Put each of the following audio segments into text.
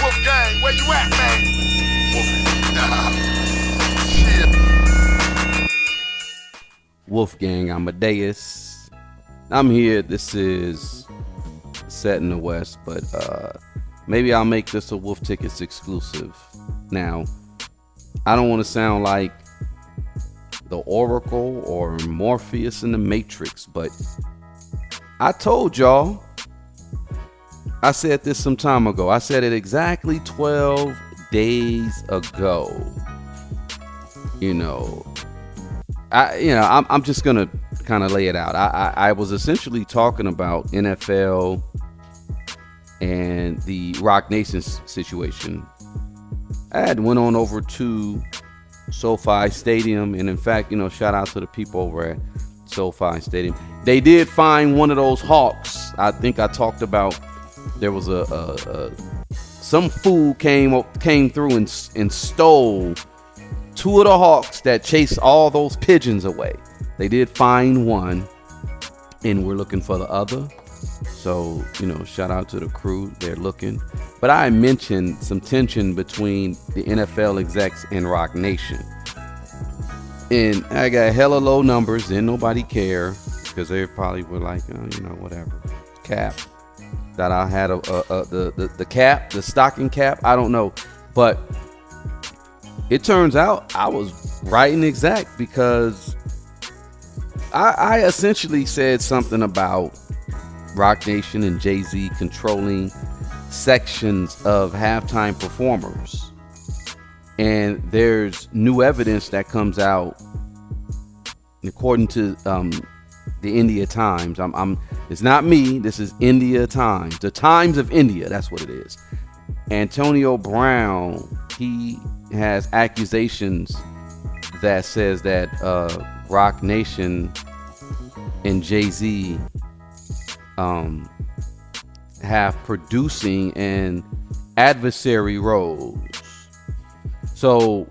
Wolfgang, where you at, man? Wolfgang Amadeus. I'm here. This is Set in the West, but maybe I'll make this a Wolf Tickets exclusive. Now, I don't want to sound like the Oracle or Morpheus in the Matrix, but I told y'all, I said this some time ago. I said it exactly 12 days ago. I'm just gonna kind of lay it out. I was essentially talking about NFL and the Rock Nation situation. I had went on over to SoFi Stadium, and in fact, shout out to the people over at SoFi Stadium. They did find one of those hawks. I think I talked about there was some fool came through and stole two of the hawks that chased all those pigeons away. They did find one, and we're looking for the other. So, shout out to the crew. They're looking. But I mentioned some tension between the NFL execs and Rock Nation. And I got hella low numbers. Didn't nobody care because they probably were like, whatever. Cap. That I had the cap, the stocking cap. I don't know. But it turns out I was right and exact because I essentially said something about Rock Nation and Jay-Z controlling sections of halftime performers. And there's new evidence that comes out according to the India Times. It's not me. This is India Times. The Times of India. That's what it is. Antonio Brown, he has accusations that says that Rock Nation and Jay-Z have producing and adversary roles. So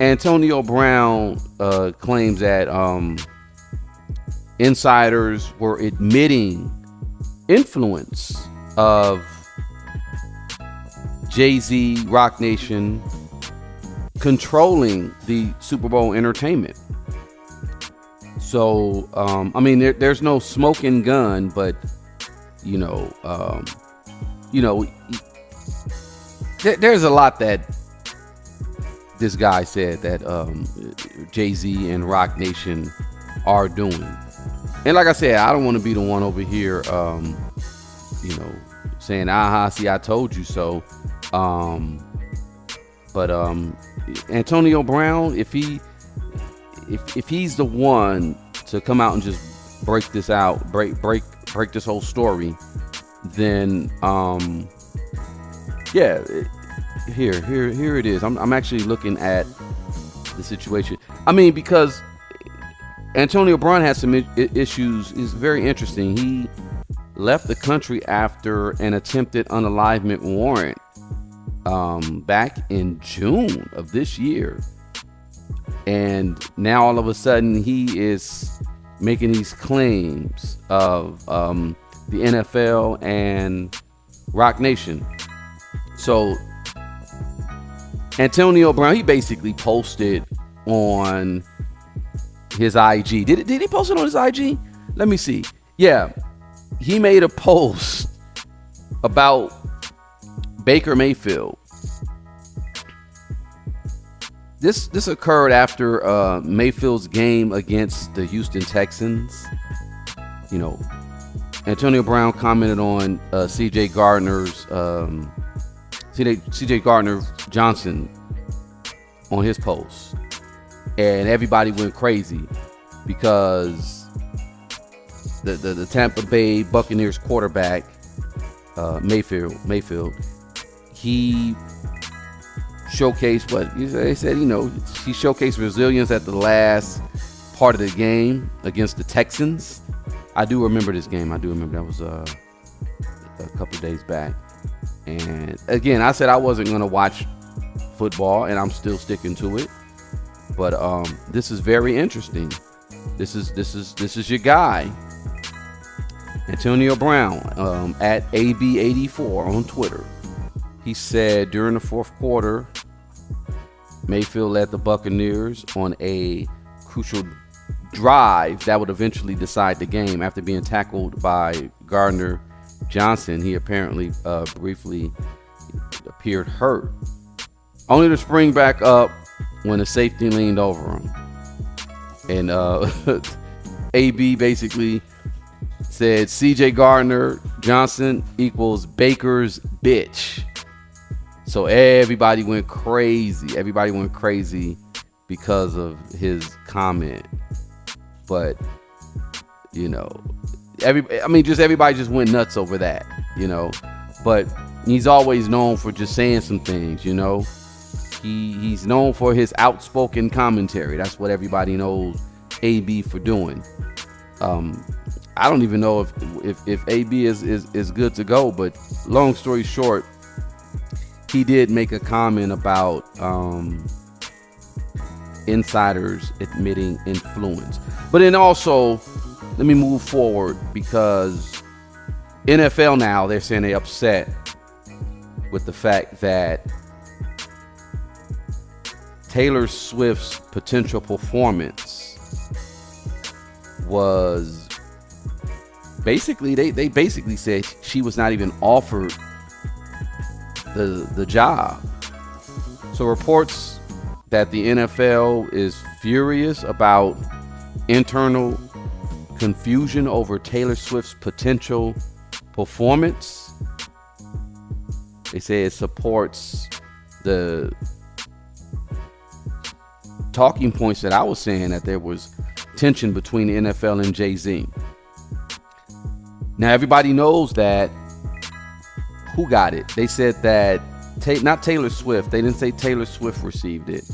Antonio Brown claims that insiders were admitting influence of Jay-Z, Rock Nation controlling the Super Bowl entertainment. So, there's no smoking gun, but there's a lot that this guy said that Jay-Z and Rock Nation are doing. And like I said, I don't want to be the one over here, saying, see, I told you so. But Antonio Brown, if he's the one to come out and just break this out, break this whole story, then here it is. I'm actually looking at the situation. Because Antonio Brown has some issues. Is very interesting. He left the country after an attempted unalivement warrant back in June of this year. And now all of a sudden he is making these claims of the NFL and Rock Nation. So Antonio Brown, he basically posted on his IG. Did he post it on his IG? Let me see. Yeah, he made a post about Baker Mayfield. This occurred after Mayfield's game against the Houston Texans. Antonio Brown commented on CJ Gardner Johnson on his post, and everybody went crazy because the Tampa Bay Buccaneers quarterback Mayfield, he showcased they said, he showcased resilience at the last part of the game against the Texans. I do remember this game. That was a couple days back. And again, I said I wasn't going to watch football, and I'm still sticking to it. But this is very interesting. This is your guy, Antonio Brown, at AB84 on Twitter. He said during the fourth quarter, Mayfield led the Buccaneers on a crucial drive that would eventually decide the game. After being tackled by Gardner Johnson, he apparently briefly appeared hurt, only to spring back up when a safety leaned over him. And AB basically said CJ Gardner Johnson equals Baker's bitch. So everybody went crazy. Everybody went crazy because of his comment. But, you know, everybody just went nuts over that, you know. But he's always known for just saying some things, you know. He's known for his outspoken commentary. That's what everybody knows AB for doing. I don't even know if AB is good to go, but long story short, he did make a comment about insiders admitting influence. But then also, let me move forward, because NFL now, they're saying they're upset with the fact that Taylor Swift's potential performance was basically, they basically said she was not even offered the job. So reports that the NFL is furious about internal confusion over Taylor Swift's potential performance. They say it supports the talking points that I was saying, that there was tension between the NFL and Jay-Z. Now everybody knows that. Who got it? They said that not Taylor Swift. They didn't say Taylor Swift received it.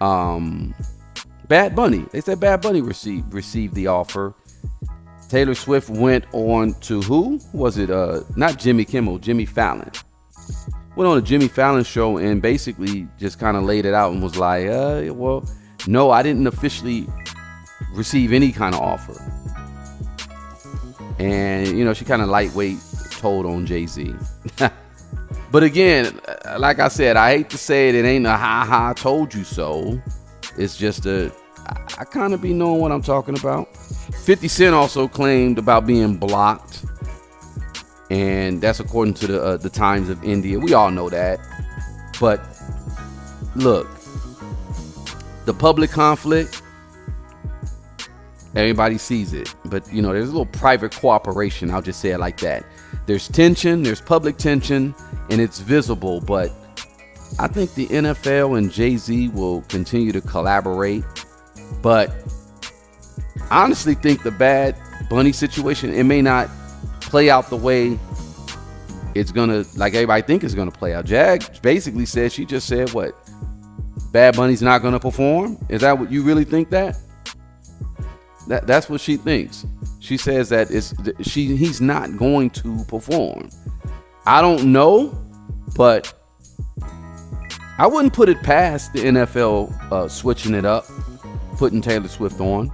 Bad Bunny. They said Bad Bunny received the offer. Taylor Swift went on to who? Was it not Jimmy Kimmel, Jimmy Fallon. Went on a Jimmy Fallon show and basically just kind of laid it out and was like, well, no, I didn't officially receive any kind of offer. And, you know, she kind of lightweight told on Jay-Z. But again, like I said, I hate to say it, it ain't a ha told you so. It's just I kind of be knowing what I'm talking about. 50 Cent also claimed about being blocked, and that's according to the Times of India. We all know that. But look, the public conflict, everybody sees it. But, you know, there's a little private cooperation. I'll just say it like that. There's tension, there's public tension, and it's visible. But I think the NFL and Jay-Z will continue to collaborate. But I honestly think the Bad Bunny situation, it may not play out the way it's gonna, like everybody think it's gonna play out. Jag basically said, she just said what? Bad Bunny's not gonna perform? Is that what you really think that? That's what she thinks. She says that he's not going to perform. I don't know, but I wouldn't put it past the NFL switching it up, putting Taylor Swift on.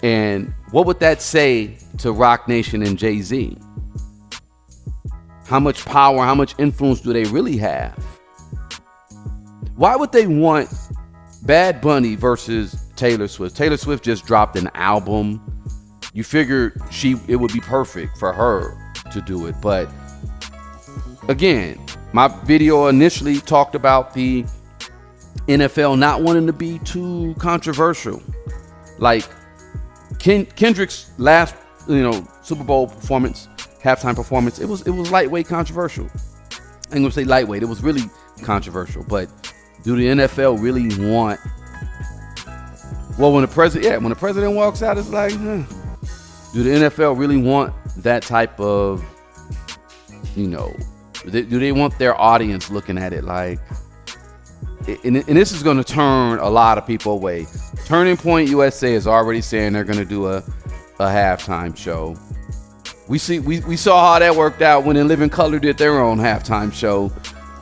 And what would that say to Rock Nation and Jay-Z? How much power, how much influence do they really have? Why would they want Bad Bunny versus Taylor Swift? Taylor Swift just dropped an album. You figured it would be perfect for her to do it. But again, my video initially talked about the NFL not wanting to be too controversial. Like Kendrick's last, Super Bowl performance, halftime performance, it was lightweight controversial. I ain't gonna say lightweight, it was really controversial. But do the NFL really want? Well, when the president walks out, it's like, do the NFL really want that type of, do they want their audience looking at it like? And this is going to turn a lot of people away. Turning Point USA is already saying they're going to do a halftime show. We saw how that worked out when In Living Color did their own halftime show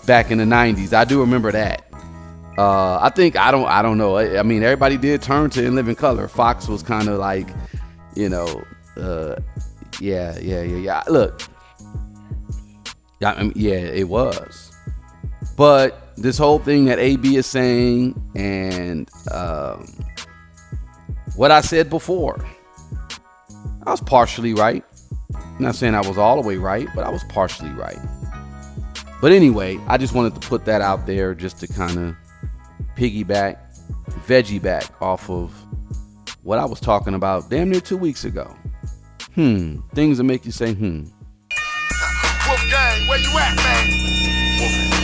back in the 90s. I do remember that. I don't know. I mean, everybody did turn to In Living Color. Fox was kind of like, yeah. Look, it was. But this whole thing that AB is saying and what I said before, I was partially right. I'm not saying I was all the way right, but I was partially right. But anyway, I just wanted to put that out there just to kind of veggie back off of what I was talking about damn near 2 weeks ago. Things that make you say, Wolf gang, where you at, man? Wolf.